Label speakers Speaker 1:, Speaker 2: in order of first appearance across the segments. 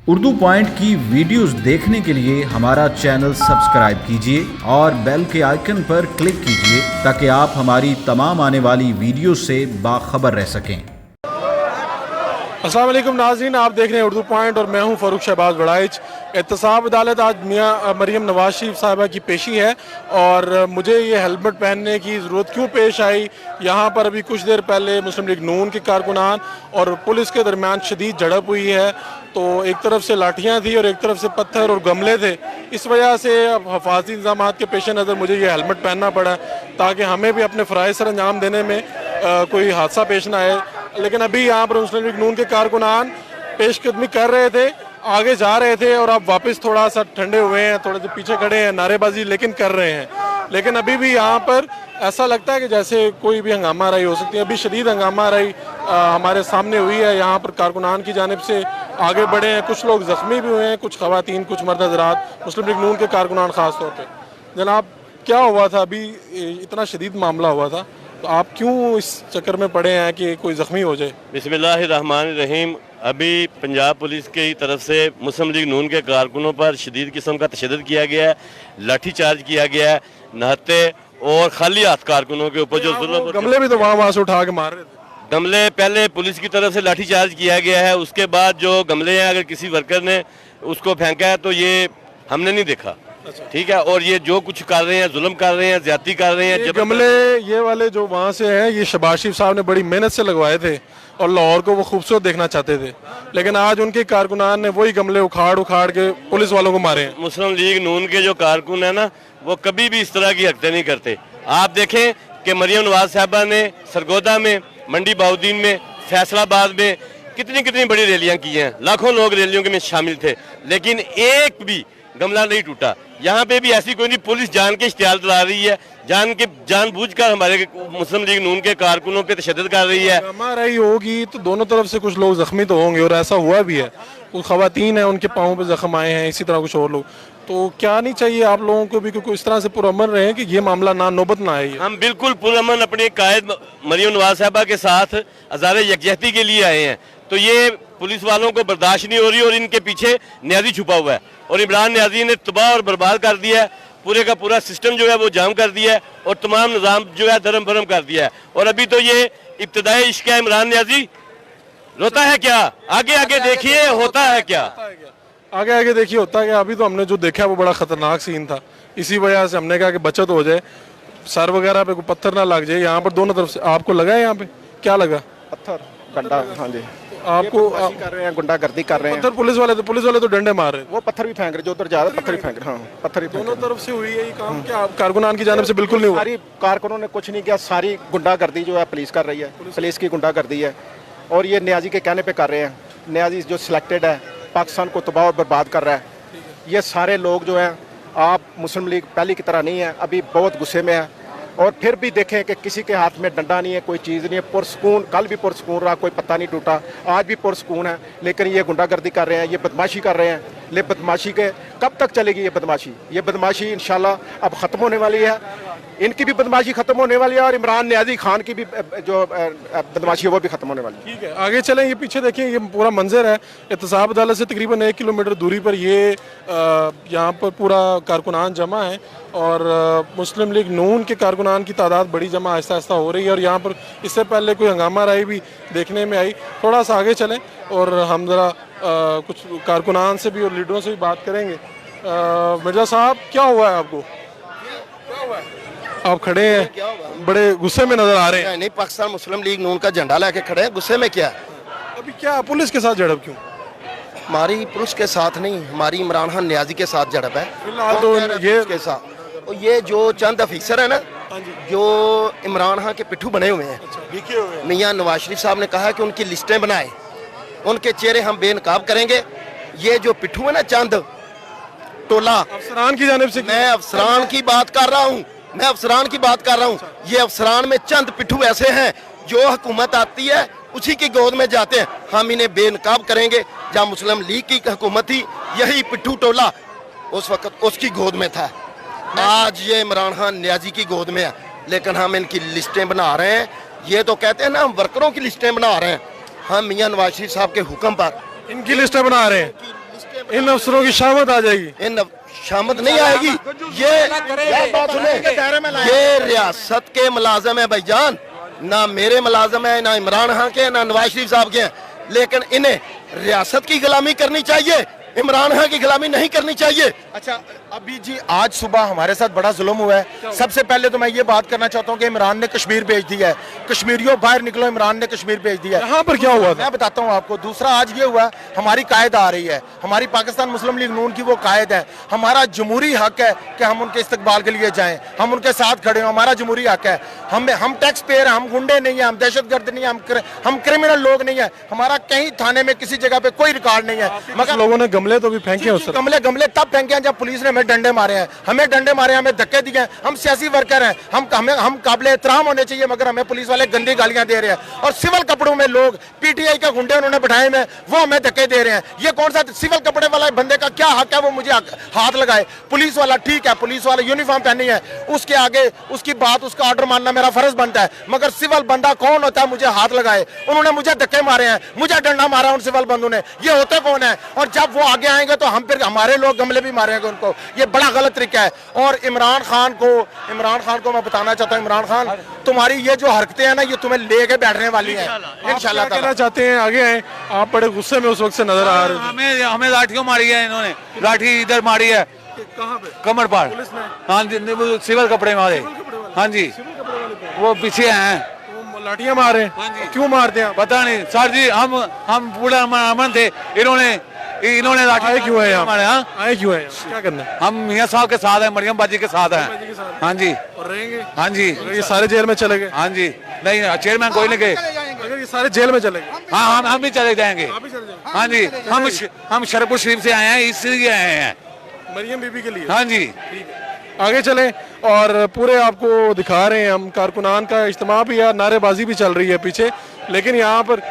Speaker 1: Urdu point की videos देखने के लिए हमारा चैनल सब्सक्राइब कीजिए और बेल के आइकन पर क्लिक कीजिए ताकि आप हमारी तमाम आने वाली वीडियो से बाखबर रह सकें।
Speaker 2: अस्सलाम वालेकुम नाज़रीन, आप देख रहे हैं उर्दू पॉइंट और मैं हूं फ़ारूक शहबाज बड़ाइच। एहतसाब अदालत आज मियां मरियम नवाज शरीफ साहिबा की पेशी है और मुझे ये हेलमेट पहनने की ज़रूरत क्यों पेश आई। यहाँ पर अभी कुछ देर पहले मुस्लिम लीग नून के कारकुनान और पुलिस के दरमियान शदीद झड़प हुई है, तो एक तरफ से लाठियाँ थी और एक तरफ से पत्थर और गमले थे। इस वजह से अब हिफाजती इंतजाम के पेश नज़र मुझे ये हेलमेट पहनना पड़ा ताकि हमें भी अपने फ़राइज़ सर अंजाम देने में कोई हादसा पेश ना आए। लेकिन अभी यहाँ पर मुस्लिम लीग नून के कारकुनान पेशकदमी कर रहे थे, आगे जा रहे थे और अब वापस थोड़ा सा ठंडे हुए हैं, थोड़े से पीछे खड़े हैं, नारेबाजी लेकिन कर रहे हैं। लेकिन अभी भी यहाँ पर ऐसा लगता है कि जैसे कोई भी हंगामा रही हो सकती है। अभी शदीद हंगामा रही हमारे सामने हुई है। यहाँ पर कारकुनान की जानिब से आगे बढ़े हैं, कुछ लोग जख्मी भी हुए हैं, कुछ खवातीन, कुछ मर्द हज़रात, मुस्लिम लीग नून के कारकुनान ख़ास तौर पर। जनाब, क्या हुआ था? अभी इतना शदीद मामला हुआ था, तो आप क्यों इस चक्कर में पड़े हैं कि कोई ज़ख्मी हो जाए?
Speaker 3: बिस्मिल्लाहिर्रहमानिर्रहीम। अभी पंजाब पुलिस की तरफ से मुस्लिम लीग नून के कारकुनों पर शदीद किस्म का तशद्दुद किया गया है, लाठी चार्ज किया गया है, नहते और खाली हाथ कारकुनों के ऊपर जो जुल्म।
Speaker 2: गमले भी तो वहाँ से उठा के मार रहे थे।
Speaker 3: गमले पहले पुलिस की तरफ से लाठी चार्ज किया गया है, उसके बाद जो गमले हैं अगर किसी वर्कर ने उसको फेंका है तो ये हमने नहीं देखा। ठीक है, और ये जो कुछ कर रहे हैं, जुल्म कर रहे हैं, ज्यादती कर रहे हैं।
Speaker 2: गमले ये वाले जो वहाँ से हैं, ये शहबाज शरीफ साहब ने बड़ी मेहनत से लगवाए थे और लाहौर को वो खूबसूरत देखना चाहते थे, लेकिन आज उनके कारकुनान ने वही गमले उखाड़ उखाड़ के पुलिस वालों को मारे हैं।
Speaker 3: मुस्लिम लीग नून के जो कारकुन है ना, वो कभी भी इस तरह की हरकतें नहीं करते। आप देखें कि मरियम नवाज साहबा ने सरगोदा में, मंडी बाउद्दीन में, फैसलाबाद में कितनी कितनी बड़ी रैलियां की हैं, लाखों लोग रैलियों के में शामिल थे, लेकिन एक भी गमला नहीं टूटा। यहाँ पे भी ऐसी कोई नहीं, पुलिस जान के इश्तिहार चला रही है, जानबूझकर हमारे मुस्लिम लीग नून के कारकुनों पे तशद्दुद कर रही है।
Speaker 2: रही होगी तो दोनों तरफ से कुछ लोग जख्मी तो होंगे और ऐसा हुआ भी है। कुछ खवातीन हैं, उनके पाँव पे जख्म आए हैं, इसी तरह कुछ और लोग। तो क्या नहीं चाहिए आप लोगों को भी क्योंकि इस तरह से पुरअमन रहे कि ये मामला ना नौबत ना आए?
Speaker 3: हम बिल्कुल पुरअमन अपने कायद मरियम नवाज साहबा के साथ हज़ार यकजहती के लिए आए हैं, तो ये पुलिस वालों को बर्दाश्त नहीं हो रही और इनके पीछे न्याजी छुपा हुआ है और इमरान न्याजी ने तबाह और बर्बाद कर दिया है। पूरे का पूरा सिस्टम जो है वो जाम कर दिया है और तमाम निज़ाम जो है धर्म भरम कर दिया है। और अभी तो ये इब्तदाई इश्क है इमरान न्याजी, रोता है क्या? आगे आगे देखिए होता है क्या?
Speaker 2: आगे आगे देखिए होता है क्या? अभी तो हमने जो देखा वो बड़ा खतरनाक सीन था, इसी वजह से हमने कहा कि बचत हो जाए, सर वगैरह पे कोई पत्थर ना लग जाए। यहाँ पर दोनों तरफ से आपको लगा है? यहाँ पे क्या लगा?
Speaker 4: पत्थर, डंडा। हाँ जी,
Speaker 2: आपको
Speaker 4: कर रहे हैं, गुंडागर्दी कर रहे हैं।
Speaker 2: पत्थर पुलिस वाले तो डंडे मार रहे हैं,
Speaker 4: वो पत्थर भी फेंक रहे, जो उधर जा रहे पत्थर ही फेंक रहे। हाँ, पत्थर ही
Speaker 2: दोनों तरफ से हुई है ये काम। क्या कारकुनान की जानिब से बिल्कुल नहीं हुआ?
Speaker 4: सारी कारकुनों ने कुछ नहीं किया, सारी गुंडागर्दी जो है पुलिस कर रही है, पुलिस की गुंडागर्दी है और ये न्याजी के कहने पे कर रहे हैं। न्याजी जो सिलेक्टेड है, पाकिस्तान को तबाह और बर्बाद कर रहा है। ये सारे लोग जो हैं, आप मुस्लिम लीग पहले की तरह नहीं है, अभी बहुत गुस्से में है। और फिर भी देखें कि किसी के हाथ में डंडा नहीं है, कोई चीज़ नहीं है, पुरसकून। कल भी पुरसकून रहा, कोई पत्ता नहीं टूटा, आज भी पुरसकून है। लेकिन ये गुंडागर्दी कर रहे हैं, ये बदमाशी कर रहे हैं। ले बदमाशी के कब तक चलेगी ये बदमाशी? ये बदमाशी इंशाल्लाह अब ख़त्म होने वाली है, इनकी भी बदमाशी ख़त्म होने वाली है और इमरान न्याजी खान की भी जो बदमाशी है वो भी ख़त्म होने वाली है।
Speaker 2: ठीक है, आगे चलें। ये पीछे देखिए, ये पूरा मंजर है एहतसाब अदालत से तकरीबन 1 किलोमीटर दूरी पर। ये यहाँ पर पूरा कारकुनान जमा है और मुस्लिम लीग नून के कारकुनान की तादाद बड़ी जमा आहिस्ता आहिस्ता हो रही है और यहाँ पर इससे पहले कोई हंगामा राई भी देखने में आई। थोड़ा सा आगे चलें और हम ज़रा कुछ कारकुनान से भी और लीडरों से भी बात करेंगे। मिर्जा साहब, क्या हुआ है आपको? क्या हुआ है? आप खड़े हैं, बड़े गुस्से में नजर आ रहे हैं।
Speaker 5: नहीं, पाकिस्तान मुस्लिम लीग नून का झंडा लेके खड़े हैं, गुस्से में क्या?
Speaker 2: अभी क्या पुलिस के साथ झड़प क्यों?
Speaker 5: हमारी पुलिस के साथ नहीं, हमारी इमरान खान न्याजी के साथ झड़प है।
Speaker 2: फिलहाल तो ये
Speaker 5: के साथ और ये जो चंद अफीसर है ना, जो इमरान खान के पिट्ठू बने हुए हैं, मियां नवाज शरीफ साहब ने कहा कि उनकी लिस्टें बनाए, उनके चेहरे हम बेनकाब करेंगे। ये जो पिट्ठू है ना, चंद टोला
Speaker 2: अफसरान की जानिब से,
Speaker 5: मैं अफसरान की बात कर रहा हूँ, मैं अफसरान की बात कर रहा हूँ। ये अफसरान में चंद पिट्ठू ऐसे हैं जो हुकूमत आती है उसी की गोद में जाते हैं। हम इन्हें बेनकाब करेंगे। जहाँ मुस्लिम लीग की हुकूमत थी, यही पिट्ठू टोला उस वक्त उसकी गोद में था। आज ये इमरान खान न्याजी की गोद में है, लेकिन हम इनकी लिस्टें बना रहे हैं। ये तो कहते हैं ना, हम वर्करों की लिस्टें बना रहे हैं। हम मियां नवाज शरीफ साहब के हुक्म पर
Speaker 2: इनकी लिस्टें बना रहे हैं। इन अफसरों की शामत आ जाएगी।
Speaker 5: इन शामत नहीं आएगी। ये बात सुने, ये रियासत के मुलाजम है भाईजान, ना मेरे मुलाजम है, ना इमरान खान के, ना नवाज शरीफ साहब के हैं, लेकिन इन्हें रियासत की गुलामी करनी चाहिए, इमरान खान की गुलामी नहीं करनी चाहिए।
Speaker 6: अच्छा अभी जी आज सुबह हमारे साथ बड़ा जुल्म हुआ है। सबसे पहले तो मैं ये बात करना चाहता हूँ कि इमरान ने कश्मीर भेज दिया है, कश्मीरियों बाहर निकलो, इमरान ने कश्मीर भेज दिया है।
Speaker 2: यहाँ पर क्या हुआ था?
Speaker 6: मैं बताता हूँ आपको। दूसरा आज ये हुआ, हमारी कायद आ रही है, हमारी पाकिस्तान मुस्लिम लीग नून की वो कायद है, हमारा जमहूरी हक है कि हम उनके इस्तकबाल के लिए जाएं, हम उनके साथ खड़े हों, हमारा जमहूरी हक है। हम टैक्स पेयर हैं, हम गुंडे नहीं है, हम दहशतगर्द नहीं है, हम क्रिमिनल लोग नहीं है, हमारा कहीं थाने में किसी जगह पे कोई रिकॉर्ड नहीं है।
Speaker 2: मगर लोगों ने गमले तो भी फेंके उस तरफ।
Speaker 6: गमले तब फेंके हैं जब पुलिस ने हमें डंडे मारे हैं, हमें डंडे मारे हैं, हमें धक्के दिए हैं। हम सियासी वर्कर हैं, हम काबिल एहतराम होने चाहिए, मगर हमें पुलिस वाले गंदी गालियां दे रहे हैं। और सिविल कपड़ों में लोग पीटीआई के गुंडे उन्होंने बैठाए में, वो हमें धक्के दे रहे हैं। ये कौन सा सिविल कपड़े वाला बंदे का क्या हक है वो मुझे हाथ लगाए? पुलिस वाला ठीक है, पुलिस वाला यूनिफॉर्म पहनी है, उसके आगे उसकी बात, उसका ऑर्डर मानना मेरा फर्ज बनता है, मगर सिविल बंदा कौन होता है मुझे हाथ लगाए? उन्होंने मुझे धक्के मारे हैं, मुझे डंडा मारा उन सिविल बंदों ने, ये होते कौन है? और जब वो आगे आएंगे तो हम फिर हमारे लोग गमले भी मारेंगे उनको। ये बड़ा गलत तरीका है। और इमरान खान को मैं बताना चाहता हूँ, इमरान खान तुम्हारी ये जो हरकतें हैं ना, ये तुम्हें लेके बैठने वाली हैं इंशाल्लाह।
Speaker 2: कहना चाहते हैं आगे आए, आप बड़े गुस्से में उस वक्त से नजर आ रहे थे।
Speaker 7: हमें लाठियों मारी है इन्होंने, लाठी इधर मारी है
Speaker 2: कहाँ पे?
Speaker 7: कमर पार। हाँ जी, वो सिविल कपड़े मारे। हाँ जी, वो पीछे हैं,
Speaker 2: लाठियां मारे। क्यों मारते हैं?
Speaker 7: पता नहीं सर जी, हम पूरा अमन थे, इन्होंने लाठी
Speaker 2: आए क्यों है यहाँ?
Speaker 7: हमारे यहाँ
Speaker 2: आए क्यों है? क्या करना है?
Speaker 7: हम मियाँ साहब के साथ हैं, मरियम बाजी के साथ हैं। हाँ जी,
Speaker 2: और रहेंगे?
Speaker 7: हाँ जी,
Speaker 2: अगर ये सारे जेल में चले गए?
Speaker 7: हाँ जी, नहीं चेयरमैन कोई नहीं गए।
Speaker 2: अगर ये सारे जेल में चले गए?
Speaker 7: हाँ हम भी चले जाएंगे। हाँ जी, हम शरपुर शरीफ से आए हैं, इसलिए आए हैं
Speaker 2: मरियम बीबी के लिए।
Speaker 7: हाँ जी,
Speaker 2: आगे चलें और पूरे आपको दिखा रहे हैं हम। कारकुनान का इज्तिमा भी है, नारेबाजी भी चल रही है पीछे, लेकिन यहाँ पर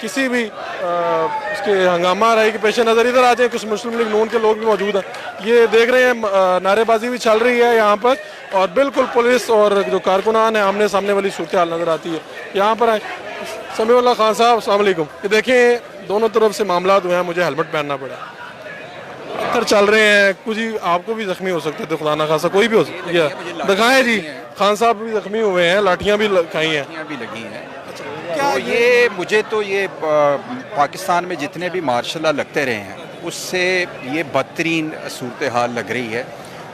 Speaker 2: किसी भी उसके हंगामा रही के पेश नज़र इधर आ जाए, कुछ मुस्लिम लीग नून के लोग भी मौजूद हैं। ये देख रहे हैं नारेबाजी भी चल रही है यहाँ पर, और बिल्कुल पुलिस और जो कारकुनान है आमने सामने वाली सूरत हाल नज़र आती है। यहाँ पर समीउल्लाह खान साहब, अस्सलाम वालेकुम। ये देखें दोनों तरफ से मामला हुए हैं, मुझे हेलमेट पहनना पड़ा, पत्थर चल रहे हैं, कुछ ही आपको भी जख्मी हो सकते थे, खुदा ना खासा कोई भी हो सकता है। दिखाएं जी, खान साहब भी जख्मी हुए हैं, लाठियां भी खाई हैं,
Speaker 8: भी लगी हैं। तो ये मुझे तो ये पाकिस्तान में जितने भी मार्शल लॉ लगते रहे हैं उससे ये बदतरीन सूरत हाल लग रही है,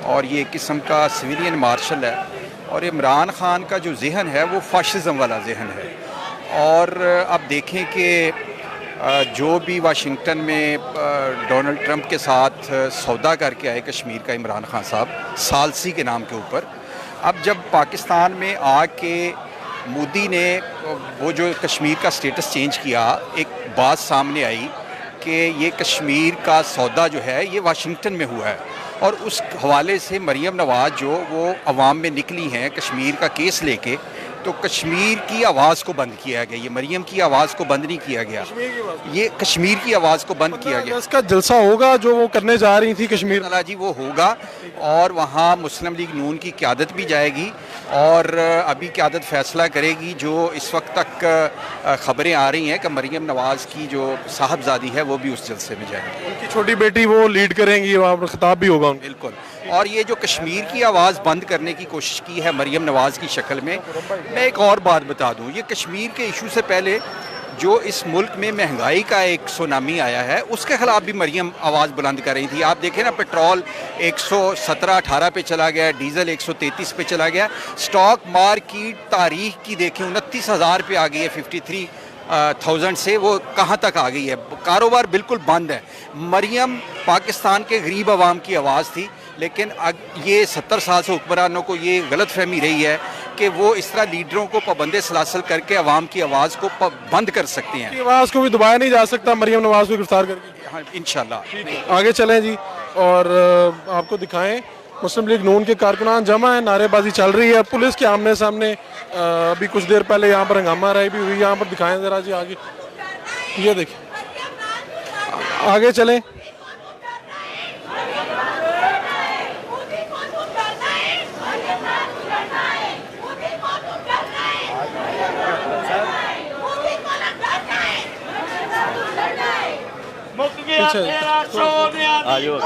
Speaker 8: और ये एक किस्म का सिविलियन मार्शल है। और इमरान खान का जो जहन है वो फाशिज़म वाला जहन है। और अब देखें कि जो भी वाशिंगटन में डोनाल्ड ट्रंप के साथ सौदा करके आए कश्मीर का इमरान खान साहब सालसी के नाम के ऊपर, अब जब पाकिस्तान में आके मोदी ने वो जो कश्मीर का स्टेटस चेंज किया, एक बात सामने आई कि ये कश्मीर का सौदा जो है ये वाशिंगटन में हुआ है। और उस हवाले से मरियम नवाज़ जो वो अवाम में निकली हैं कश्मीर का केस लेके, तो कश्मीर की आवाज़ को बंद किया गया। ये मरियम की आवाज़ को बंद नहीं किया गया, ये कश्मीर की आवाज़ को बंद किया गया।
Speaker 2: इसका जलसा होगा जो वो करने जा रही थी कश्मीर
Speaker 8: जी, वो होगा, और वहाँ मुस्लिम लीग नून की क़यादत भी जाएगी, और अभी क़यादत फ़ैसला करेगी। जो इस वक्त तक ख़बरें आ रही हैं कि मरियम नवाज़ की जो साहबजादी है वो भी उस जलसे में जाएगी,
Speaker 2: उनकी छोटी बेटी वो लीड करेंगी, वहाँ पर खिताब भी होगा।
Speaker 8: बिल्कुल। और ये जो कश्मीर की आवाज़ बंद करने की कोशिश की है मरियम नवाज़ की शक्ल में, मैं एक और बात बता दूं, ये कश्मीर के इशू से पहले जो इस मुल्क में महंगाई का एक सुनामी आया है उसके खिलाफ भी मरियम आवाज़ बुलंद कर रही थी। आप देखें ना, पेट्रोल 117-18 पे चला गया, डीजल 133 पे चला गया, स्टॉक मार्केट तारीख की देखें 29,000 पे आ गई है, 53,000 से वो कहाँ तक आ गई है। कारोबार बिल्कुल बंद है। मरियम पाकिस्तान के गरीब आवाम की आवाज़ थी, लेकिन ये 70 साल से हुक्मरानों को ये गलत फहमी रही है कि वो इस तरह लीडरों को पाबंदे सलासल करके अवाम की आवाज़ को बंद कर सकते हैं।
Speaker 2: आवाज़ को भी दबाया नहीं जा सकता मरियम नवाज़ को गिरफ्तार करके।
Speaker 8: हाँ, इंशाल्लाह।
Speaker 2: आगे चलें जी, और आपको दिखाएं मुस्लिम लीग नून के कारकुनान जमा है, नारेबाजी चल रही है, पुलिस के आमने सामने अभी कुछ देर पहले यहाँ पर हंगामा राय भी हुई। यहाँ पर दिखाएं ज़रा जी आगे, ये देखिए, आगे चलें। पीछे
Speaker 3: आ जाओ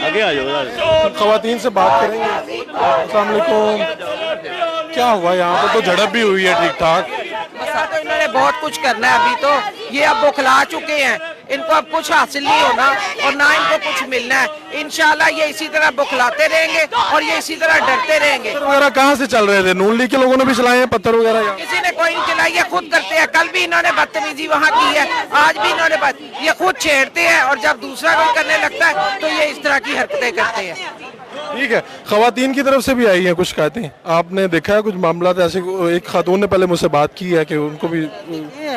Speaker 3: आगे आ जाओ।
Speaker 2: खवातीन से बात करेंगे। अस्सलाम वालेकुम। क्या हुआ यहाँ पे? तो झड़प भी हुई है ठीक ठाक।
Speaker 9: बस तो इन्होंने बहुत कुछ करना है। अभी तो ये अब बौखला चुके हैं, इनको अब कुछ हासिल नहीं होना और ना इनको कुछ मिलना है। इंशाल्लाह ये इसी तरह बौखलाते रहेंगे और ये इसी तरह डरते रहेंगे।
Speaker 2: पत्थर वगैरह कहाँ से चल रहे थे? नून लीग के लोगों ने भी चलाए हैं पत्थर वगैरह यहाँ?
Speaker 9: किसी ने कोई नहीं चलाई, ये खुद करते हैं। कल भी इन्होंने बदतमीजी वहाँ की है, आज भी इन्होंने ये खुद छेड़ते हैं और जब दूसरा कोई करने लगता है तो ये इस तरह की हरकतें करते हैं।
Speaker 2: ठीक है, खवातीन की तरफ से भी आई हैं कुछ शिकायतें, आपने देखा है कुछ मामला? ऐसे एक खातून ने पहले मुझसे बात की है कि उनको भी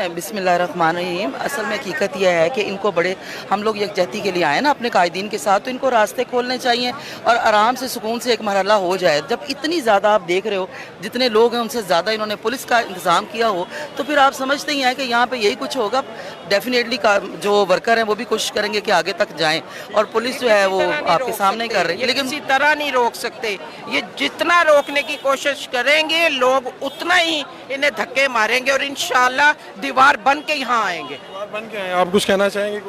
Speaker 10: बिस्मिल्लाहिर्रहमानिर्रहीम। असल में हकीकत यह है कि इनको बड़े हम लोग यकजहती के लिए आए ना अपने कायदीन के साथ, तो इनको रास्ते खोलने चाहिए और आराम से सुकून से एक मरहला हो जाए। जब इतनी ज़्यादा आप देख रहे हो जितने लोग हैं उनसे ज़्यादा इन्होंने पुलिस का इंतज़ाम किया हो, तो फिर आप समझते ही हैं कि यहाँ पे यही कुछ होगा। डेफिनेटली जो वर्कर हैं वो भी कोशिश करेंगे कि आगे तक जाएँ और पुलिस जो है वो आपके सामने कर रही है, लेकिन
Speaker 9: किसी तरह नहीं रोक सकते। ये जितना रोकने की कोशिश करेंगे लोग उतना ही इन्हें धक्के मारेंगे और इंशाल्लाह दीवार बन के यहाँ आएंगे।
Speaker 2: बन के आए। आप कुछ कहना चाहेंगे?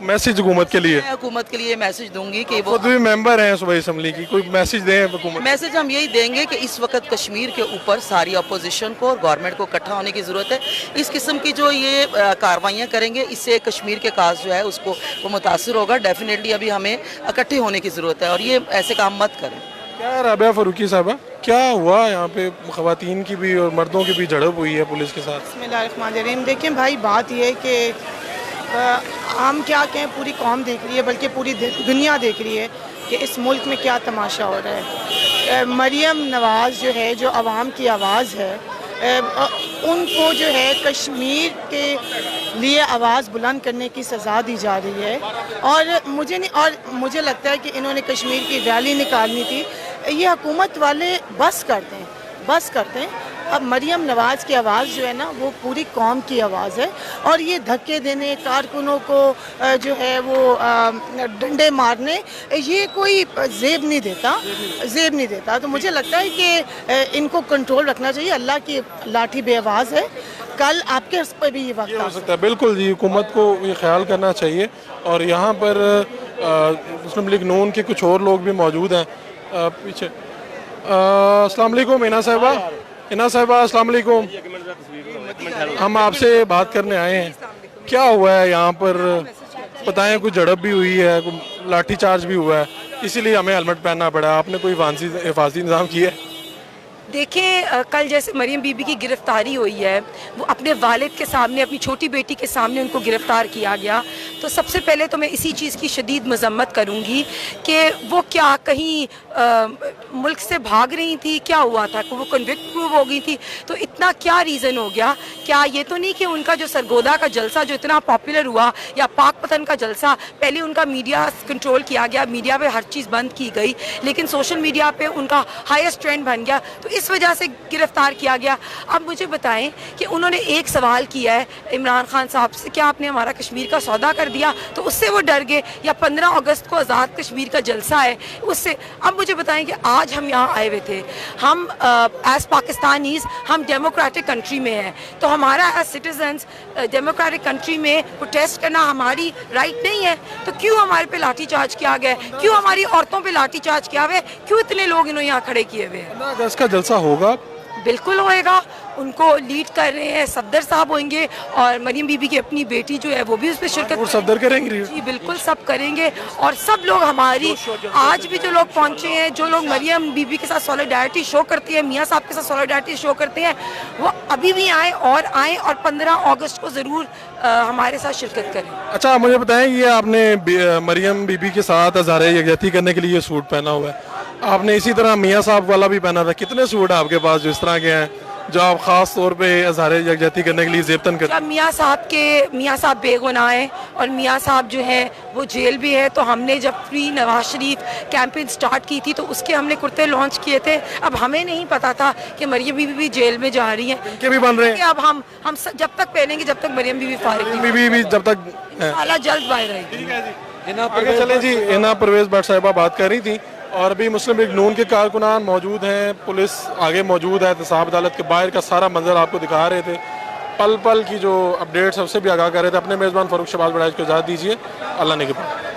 Speaker 2: मैसेज हुकूमत के लिए?
Speaker 10: मैं हुकूमत के लिए मैसेज दूंगी कि वो
Speaker 2: खुद भी मेंबर हैं सूबाई असम्बली की, कोई मैसेज दें हुकूमत?
Speaker 10: मैसेज हम यही देंगे कि इस वक्त कश्मीर के ऊपर सारी अपोजिशन को और गवर्नमेंट को इकट्ठा होने की ज़रूरत है। इस किस्म की जो ये कार्रवाइयाँ करेंगे इससे कश्मीर के काज जो है उसको वो मुतासर होगा। डेफिनेटली अभी हमें इकट्ठे होने की ज़रूरत है और ये ऐसे काम मत करें।
Speaker 2: क्या राबिया फ़ारूकी साहबा, क्या हुआ यहाँ पे? खवातीन की भी और मर्दों की भी झड़प हुई है पुलिस के साथ।
Speaker 11: बिस्मिल्लाहिर्रहमानिर्रहीम। देखें भाई, बात यह है कि हम क्या कहें, पूरी कौम देख रही है बल्कि पूरी दुनिया देख रही है कि इस मुल्क में क्या तमाशा हो रहा है। मरियम नवाज़ जो है, जो आवाम की आवाज़ है, उनको जो है कश्मीर के लिए आवाज़ बुलंद करने की सज़ा दी जा रही है और मुझे लगता है कि इन्होंने कश्मीर की रैली निकालनी थी। ये हुकूमत वाले बस करते हैं। अब मरियम नवाज़ की आवाज़ जो है ना वो पूरी कौम की आवाज़ है और ये धक्के देने, कारकुनों को जो है वो डंडे मारने, ये कोई जेब नहीं देता। तो मुझे लगता है कि इनको कंट्रोल रखना चाहिए। अल्लाह की लाठी बेआवाज़ है, कल आपके उस पर भी ये वक्त
Speaker 2: हो सकता है। बिल्कुल जी, हुकूमत को ये ख्याल करना चाहिए। और यहाँ पर मुस्लिम लीग नून के कुछ और लोग भी मौजूद हैं पीछे। अस्सलाम वालेकुम इना साहिबा, अस्सलाम वालेकुम। हम आपसे बात करने आए हैं, क्या हुआ है यहाँ पर? बताएं, कुछ झड़प भी हुई है, लाठी चार्ज भी हुआ है, इसीलिए हमें हेलमेट पहनना पड़ा। आपने कोई हिफाजती इंतजाम किया है?
Speaker 12: देखें, कल जैसे मरियम बीबी की गिरफ्तारी हुई है, वो अपने वालिद के सामने, अपनी छोटी बेटी के सामने उनको गिरफ्तार किया गया। तो सबसे पहले तो मैं इसी चीज़ की शदीद मजम्मत करूँगी कि वो क्या कहीं मुल्क से भाग रही थी, क्या हुआ था कि वो कन्विक्ट प्रूव हो गई थी? तो इतना क्या रीज़न हो गया? क्या ये तो नहीं कि उनका जो सरगोदा का जलसा जो इतना पॉपुलर हुआ या पाकपतन का जलसा, पहले उनका मीडिया कंट्रोल किया गया, मीडिया पे हर चीज़ बंद की गई, लेकिन सोशल मीडिया पे उनका हाईएस्ट ट्रेंड बन गया, तो इस वजह से गिरफ्तार किया गया। अब मुझे बताएं कि उन्होंने एक सवाल किया है इमरान खान साहब से, क्या आपने हमारा कश्मीर का सौदा कर दिया? तो उससे वो डर गए। या 15 अगस्त को आज़ाद कश्मीर का जलसा है, उससे। अब मुझे बताएं कि आज हम यहाँ आए हुए थे, हम एज पाकिस्तानीज़ हम डेमोक्रेटिक कंट्री में हैं, तो हमारा एज सिटीजन्स डेमोक्रेटिक कंट्री में प्रोटेस्ट करना हमारी राइट नहीं है? तो क्यों हमारे पे लाठी चार्ज किया गया? क्यों हमारी औरतों पे लाठी चार्ज किया हुआ है? क्यों इतने लोग इन्होंने यहाँ खड़े किए हुए हैं?
Speaker 2: अगस्त का जलसा होगा?
Speaker 12: बिल्कुल होएगा। उनको लीड कर रहे हैं सफदर साहब होंगे और मरियम बीबी की अपनी बेटी जो है वो भी उस पर शिरकत
Speaker 2: सफदर करेंगे।
Speaker 12: जी बिल्कुल, सब करेंगे। और सब लोग हमारी आज भी जो लोग पहुंचे हैं, जो लोग मरियम बीबी के साथ सॉलिडारिटी शो करते हैं, मियाँ साहब के साथ सॉलिडारिटी शो करते हैं, वो अभी भी आए और 15 अगस्त को ज़रूर हमारे साथ शिरकत करें।
Speaker 2: अच्छा, मुझे बताएं, ये आपने मरियम बीबी के साथ अज़हार यकजहती करने के लिए सूट पहना हुआ है, आपने इसी तरह मियाँ साहब वाला भी पहना था। कितने सूट हैं आपके पास जो इस तरह के हैं जो आप ख़ास तौर पे अज़हार यकजहती करने के लिए ज़ेबतन करते हैं?
Speaker 12: मियाँ साहब बेगुनाह हैं और मियाँ साहब जो है वो जेल भी है। तो हमने जब free Nawaz Sharif campaign start की थी तो उसके हमने कुर्ते लॉन्च किए थे। अब हमें नहीं पता था कि मरियम बीबी भी जेल में जा रही हैं,
Speaker 2: इनके भी बन रहे हैं।
Speaker 12: अब हम जब तक पहनेंगे जब तक मरियम बीबी फारिग
Speaker 2: बीबी जब तक
Speaker 12: जल्द बाहर रहेगी।
Speaker 2: आगे चले जी। इना परवेज़ भट्ट साहिबा बात कर रही थी और अभी मुस्लिम लीग नून के कारकुनान मौजूद हैं, पुलिस आगे मौजूद है, एहतसाब अदालत के बाहर का सारा मंजर आपको दिखा रहे थे। पल पल की जो अपडेट्स है उससे भी आगाह कर रहे थे। अपने मेज़बान फ़ारूक शहबाज बड़ाइच को इजाज़त दीजिए। अल्लाह ने के बाद।